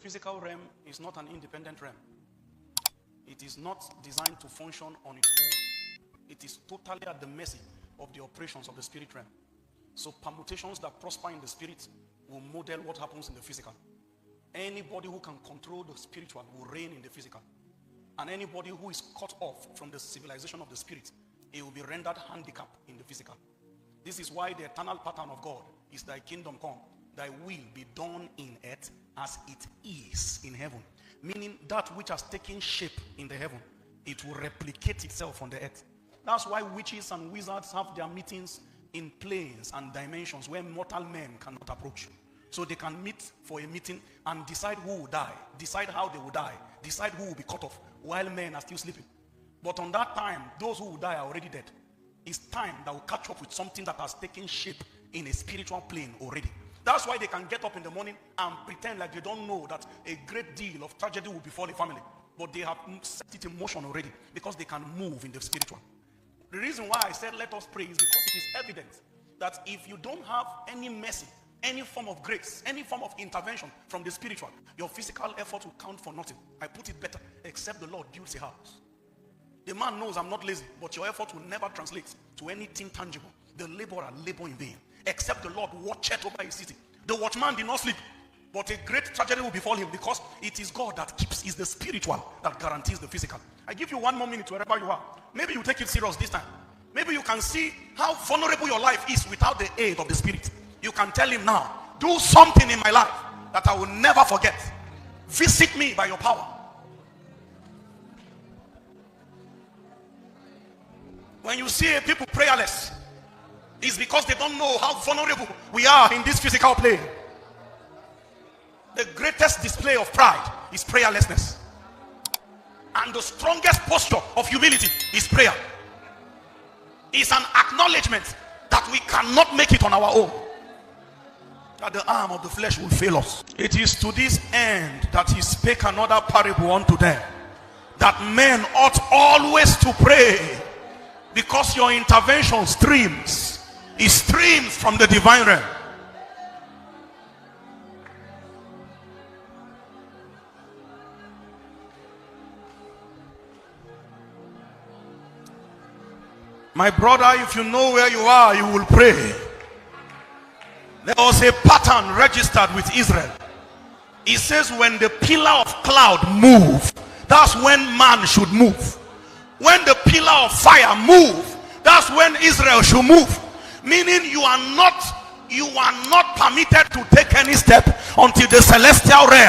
physical realm is not an independent realm. It is not designed to function on its own. It is totally at the mercy of the operations of the spirit realm. So permutations that prosper in the spirit will model what happens in the physical. Anybody who can control the spiritual will reign in the physical. And anybody who is cut off from the civilization of the spirit, he will be rendered handicapped in the physical. This is why the eternal pattern of God is thy kingdom come, thy will be done in earth as it is in heaven. Meaning that which has taken shape in the heaven, it will replicate itself on the earth. That's why witches and wizards have their meetings in planes and dimensions where mortal men cannot approach. So they can meet for a meeting and decide who will die, decide how they will die, decide who will be cut off while men are still sleeping. But on that time, those who will die are already dead. It's time that will catch up with something that has taken shape in a spiritual plane already. That's why they can get up in the morning and pretend like they don't know that a great deal of tragedy will befall the family. But they have set it in motion already because they can move in the spiritual. The reason why I said let us pray is because it is evident that if you don't have any mercy, any form of grace, any form of intervention from the spiritual, your physical effort will count for nothing. I put it better, except the Lord builds a house. The man knows I'm not lazy, but your effort will never translate to anything tangible. The laborer labor in vain, except the Lord watcheth over his city. The watchman did not sleep, but a great tragedy will befall him because it is God that keeps, is the spiritual that guarantees the physical. I give you 1 more minute wherever you are. Maybe you take it serious this time. Maybe you can see how vulnerable your life is without the aid of the spirit. You can tell him now, do something in my life that I will never forget. Visit me by your power. When you see people prayerless, it's because they don't know how vulnerable we are in this physical plane. The greatest display of pride is prayerlessness. And the strongest posture of humility is prayer. It's an acknowledgement that we cannot make it on our own, that the arm of the flesh will fail us. It is to this end that he spake another parable unto them, that men ought always to pray, because your intervention streams. It streams from the divine realm. My brother, if you know where you are, you will pray. There was a pattern registered with Israel. It says when the pillar of cloud move, that's when man should move. When the pillar of fire move, that's when Israel should move. Meaning you are not permitted to take any step until the celestial realm